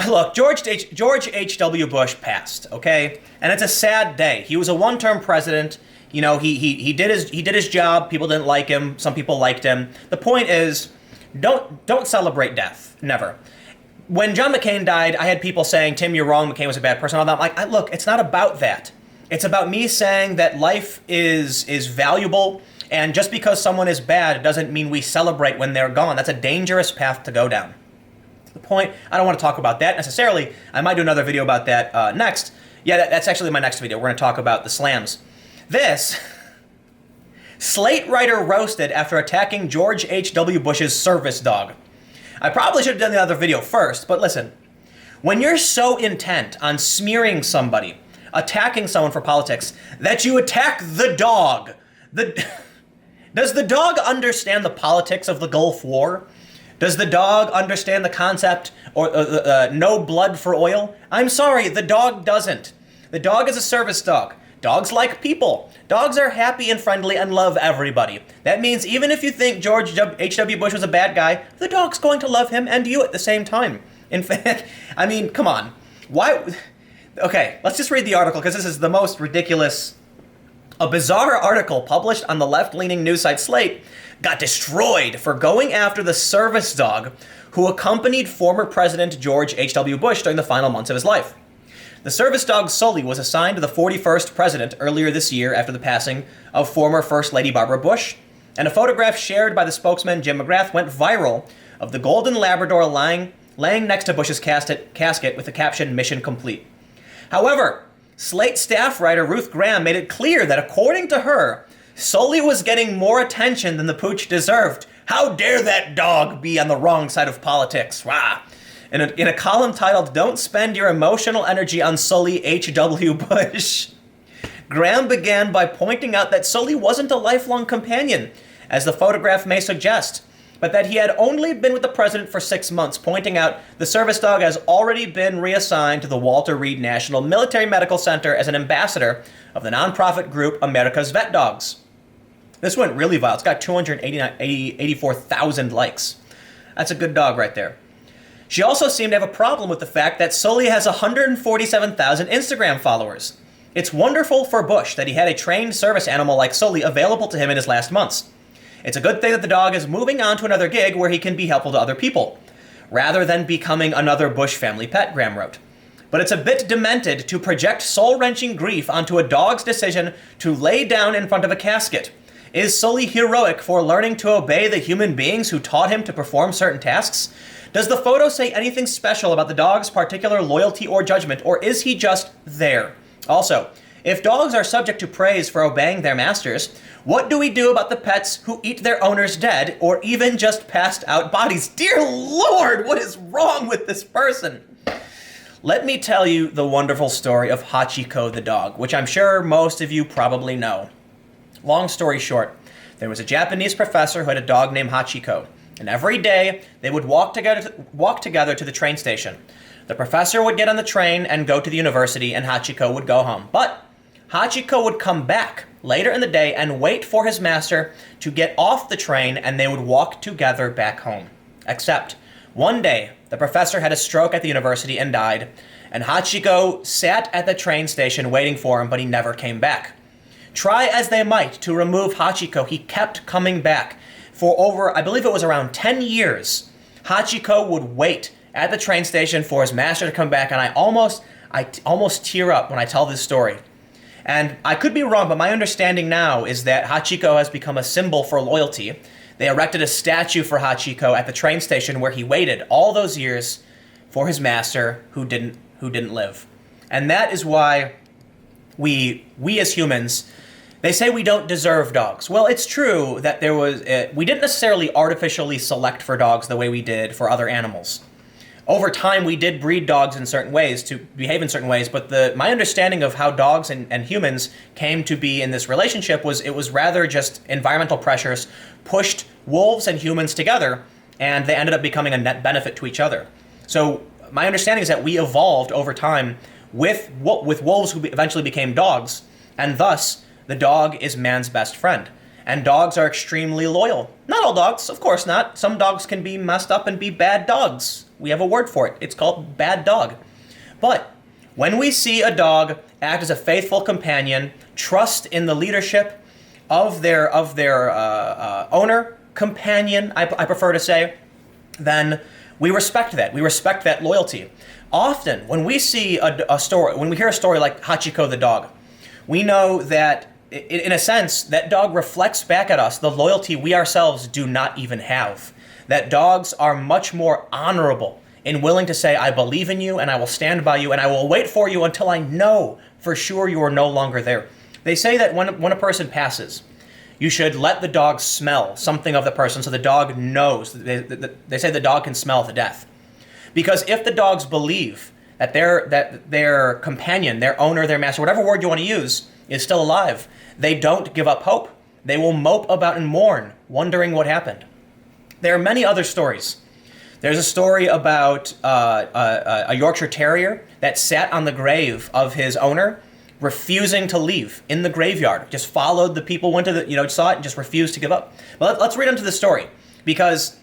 Look, George H.W. Bush passed, okay? And it's a sad day. He was a one-term president. You know, he did his job. People didn't like him. Some people liked him. The point is, don't celebrate death. Never. When John McCain died, I had people saying, "Tim, you're wrong. McCain was a bad person." All that. I'm like, look, it's not about that. It's about me saying that life is valuable, and just because someone is bad doesn't mean we celebrate when they're gone. That's a dangerous path to go down. The point, I don't want to talk about that necessarily. I might do another video about that next. Yeah, that's actually my next video. We're going to talk about the slams. This, Slate writer roasted after attacking George H.W. Bush's service dog. I probably should have done the other video first, but listen. When you're so intent on smearing somebody, attacking someone for politics, that you attack the dog, does the dog understand the politics of the Gulf War? Does the dog understand the concept or no blood for oil? I'm sorry, the dog doesn't. The dog is a service dog. Dogs like people. Dogs are happy and friendly and love everybody. That means even if you think George H.W. Bush was a bad guy, the dog's going to love him and you at the same time. In fact, I mean, come on. Why? Okay, let's just read the article because this is the most ridiculous. A bizarre article published on the left-leaning news site Slate got destroyed for going after the service dog who accompanied former President George H.W. Bush during the final months of his life. The service dog Sully was assigned to the 41st president earlier this year after the passing of former First Lady Barbara Bush, and a photograph shared by the spokesman Jim McGrath went viral of the golden Labrador laying next to Bush's casket with the caption, "Mission complete." However, Slate staff writer Ruth Graham made it clear that according to her, Sully was getting more attention than the pooch deserved. How dare that dog be on the wrong side of politics? Rah. In a column titled, "Don't Spend Your Emotional Energy on Sully H.W. Bush," Graham began by pointing out that Sully wasn't a lifelong companion, as the photograph may suggest, but that he had only been with the president for 6 months, pointing out the service dog has already been reassigned to the Walter Reed National Military Medical Center as an ambassador of the nonprofit group America's Vet Dogs. This went really viral. It's got 284,000 likes. That's a good dog right there. She also seemed to have a problem with the fact that Sully has 147,000 Instagram followers. It's wonderful for Bush that he had a trained service animal like Sully available to him in his last months. It's a good thing that the dog is moving on to another gig where he can be helpful to other people, rather than becoming another Bush family pet, Graham wrote. But it's a bit demented to project soul-wrenching grief onto a dog's decision to lay down in front of a casket. Is Sully heroic for learning to obey the human beings who taught him to perform certain tasks? Does the photo say anything special about the dog's particular loyalty or judgment, or is he just there? Also, if dogs are subject to praise for obeying their masters, what do we do about the pets who eat their owners dead or even just passed out bodies? Dear Lord, what is wrong with this person? Let me tell you the wonderful story of Hachiko the dog, which I'm sure most of you probably know. Long story short, there was a Japanese professor who had a dog named Hachiko, and every day they would walk together to the train station. The professor would get on the train and go to the university, and Hachiko would go home. But Hachiko would come back later in the day and wait for his master to get off the train, and they would walk together back home. Except one day, the professor had a stroke at the university and died, and Hachiko sat at the train station waiting for him, but he never came back. Try as they might to remove Hachiko, he kept coming back. For over, I believe it was around 10 years, Hachiko would wait at the train station for his master to come back, and I almost tear up when I tell this story. And I could be wrong, but my understanding now is that Hachiko has become a symbol for loyalty. They erected a statue for Hachiko at the train station where he waited all those years for his master who didn't live. And that is why we as humans, they say we don't deserve dogs. Well, it's true that we didn't necessarily artificially select for dogs the way we did for other animals. Over time, we did breed dogs in certain ways to behave in certain ways, but my understanding of how dogs and humans came to be in this relationship was it was rather just environmental pressures pushed wolves and humans together, and they ended up becoming a net benefit to each other. So my understanding is that we evolved over time with wolves who eventually became dogs, and thus the dog is man's best friend. And dogs are extremely loyal. Not all dogs, of course not. Some dogs can be messed up and be bad dogs. We have a word for it. It's called bad dog. But when we see a dog act as a faithful companion, trust in the leadership of their owner, companion, I prefer to say, then we respect that. We respect that loyalty. Often, when we see a story, when we hear a story like Hachiko the dog, we know that, in a sense, that dog reflects back at us the loyalty we ourselves do not even have. That dogs are much more honorable and willing to say, I believe in you and I will stand by you and I will wait for you until I know for sure you are no longer there. They say that when a person passes, you should let the dog smell something of the person so the dog knows. They say the dog can smell the death. Because if the dogs believe that their companion, their owner, their master, whatever word you want to use, is still alive, they don't give up hope. They will mope about and mourn, wondering what happened. There are many other stories. There's a story about a Yorkshire Terrier that sat on the grave of his owner, refusing to leave in the graveyard. Just followed the people, went to the, saw it and just refused to give up. But let's read into the story, because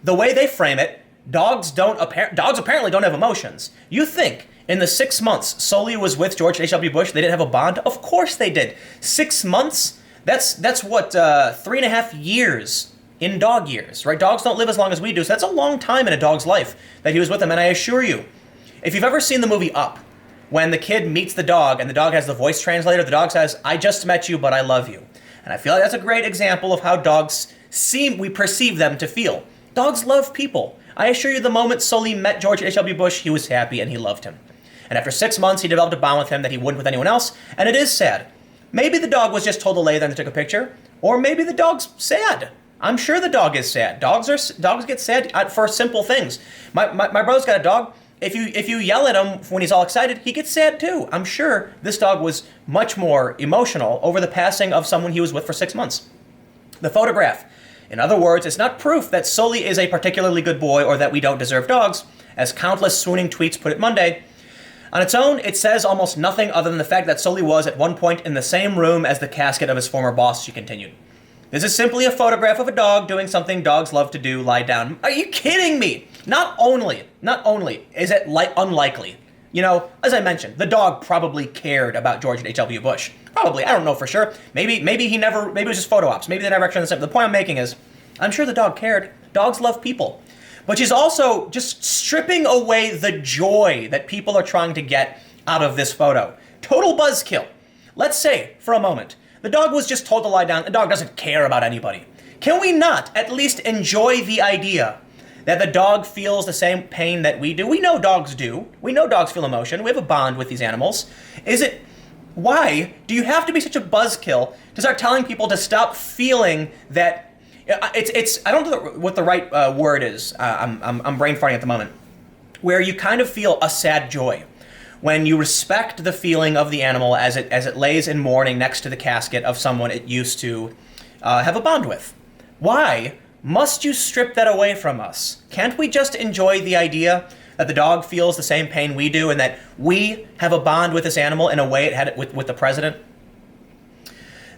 the way they frame it, dogs apparently don't have emotions. You think in the 6 months Sully was with George H.W. Bush, they didn't have a bond? Of course they did. 6 months? That's what, 3.5 years in dog years, right? Dogs don't live as long as we do, so that's a long time in a dog's life that he was with them. And I assure you, if you've ever seen the movie Up, when the kid meets the dog and the dog has the voice translator, the dog says, I just met you, but I love you. And I feel like that's a great example of how dogs we perceive them to feel. Dogs love people. I assure you, the moment Sully met George H.W. Bush, he was happy and he loved him. And after 6 months, he developed a bond with him that he wouldn't with anyone else. And it is sad. Maybe the dog was just told to lay there and took a picture. Or maybe the dog's sad. I'm sure the dog is sad. Dogs get sad for simple things. My brother's got a dog. If you yell at him when he's all excited, he gets sad too. I'm sure this dog was much more emotional over the passing of someone he was with for 6 months. The photograph. In other words, it's not proof that Sully is a particularly good boy or that we don't deserve dogs, as countless swooning tweets put it Monday. On its own, it says almost nothing other than the fact that Sully was at one point in the same room as the casket of his former boss, she continued. This is simply a photograph of a dog doing something dogs love to do, lie down. Are you kidding me? Not only is it unlikely, as I mentioned, the dog probably cared about George H.W. Bush. Probably, I don't know for sure. Maybe it was just photo ops. Maybe they never actually understood. The point I'm making is, I'm sure the dog cared. Dogs love people. But she's also just stripping away the joy that people are trying to get out of this photo. Total buzzkill. Let's say, for a moment, the dog was just told to lie down. The dog doesn't care about anybody. Can we not at least enjoy the idea that the dog feels the same pain that we do? We know dogs do. We know dogs feel emotion. We have a bond with these animals. Why do you have to be such a buzzkill to start telling people to stop feeling that I don't know what the right word is. I'm brain farting at the moment. Where you kind of feel a sad joy when you respect the feeling of the animal as it lays in mourning next to the casket of someone it used to have a bond with. Why must you strip that away from us? Can't we just enjoy the idea that the dog feels the same pain we do and that we have a bond with this animal in a way it had it with the president?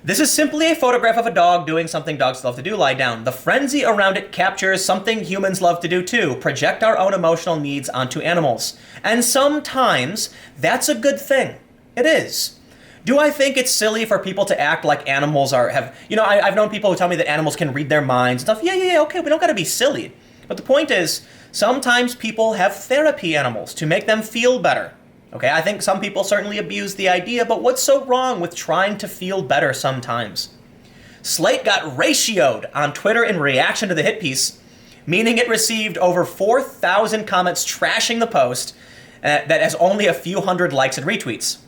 This is simply a photograph of a dog doing something dogs love to do, lie down. The frenzy around it captures something humans love to do too, project our own emotional needs onto animals. And sometimes that's a good thing. It is. Do I think it's silly for people to act like animals I've known people who tell me that animals can read their minds and stuff. Yeah, okay, we don't gotta be silly. But the point is, sometimes people have therapy animals to make them feel better. Okay, I think some people certainly abuse the idea, but what's so wrong with trying to feel better sometimes? Slate got ratioed on Twitter in reaction to the hit piece, meaning it received over 4,000 comments trashing the post that has only a few hundred likes and retweets.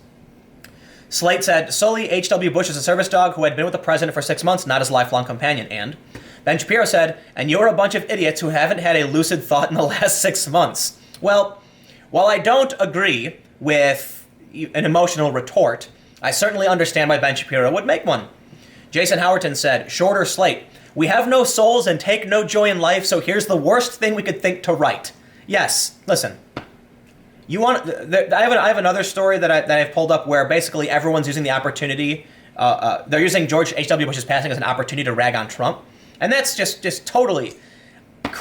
Slate said, Sully H.W. Bush is a service dog who had been with the president for 6 months, not his lifelong companion. And Ben Shapiro said, and you're a bunch of idiots who haven't had a lucid thought in the last 6 months. Well, while I don't agree with an emotional retort, I certainly understand why Ben Shapiro would make one. Jason Howerton said, shorter Slate, we have no souls and take no joy in life, so here's the worst thing we could think to write. Yes, listen. I have another story that I've pulled up where basically everyone's using the opportunity. They're using George H.W. Bush's passing as an opportunity to rag on Trump. And that's just totally...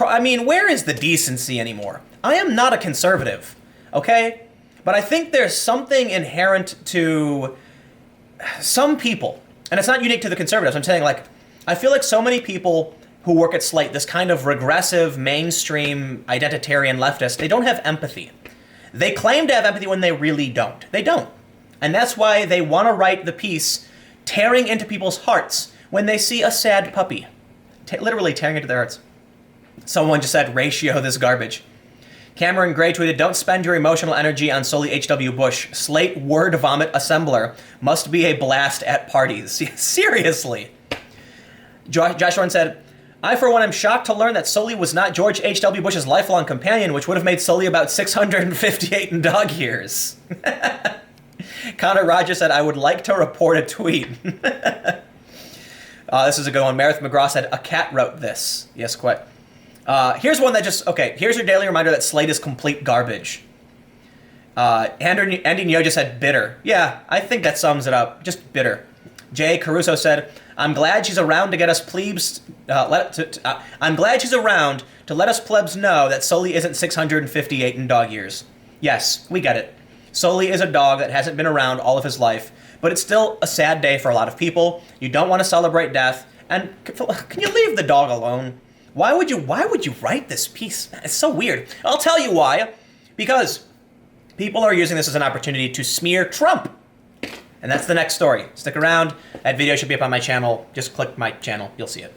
I mean, where is the decency anymore? I am not a conservative, okay? But I think there's something inherent to some people, and it's not unique to the conservatives. I'm saying, like, I feel like so many people who work at Slate, this kind of regressive, mainstream, identitarian leftist, they don't have empathy. They claim to have empathy when they really don't. They don't. And that's why they want to write the piece tearing into people's hearts when they see a sad puppy. Literally tearing into their hearts. Someone just said, ratio this garbage. Cameron Gray tweeted, don't spend your emotional energy on Sully H.W. Bush. Slate word vomit assembler must be a blast at parties. Seriously. Josh Warren said, I, for one, am shocked to learn that Sully was not George H.W. Bush's lifelong companion, which would have made Sully about 658 in dog years. Connor Rogers said, I would like to report a tweet. This is a good one. Meredith McGraw said, a cat wrote this. Yes, quite. Here's one that just, okay, here's your daily reminder that Slate is complete garbage. Andy Nyoja said, bitter. Yeah, I think that sums it up. Just bitter. Jay Caruso said, I'm glad she's around to get us plebes. I'm glad she's around to let us plebs know that Sully isn't 658 in dog years. Yes, we get it. Sully is a dog that hasn't been around all of his life, but it's still a sad day for a lot of people. You don't want to celebrate death, and can you leave the dog alone? Why would you write this piece? It's so weird. I'll tell you why. Because people are using this as an opportunity to smear Trump. And that's the next story. Stick around. That video should be up on my channel. Just click my channel. You'll see it.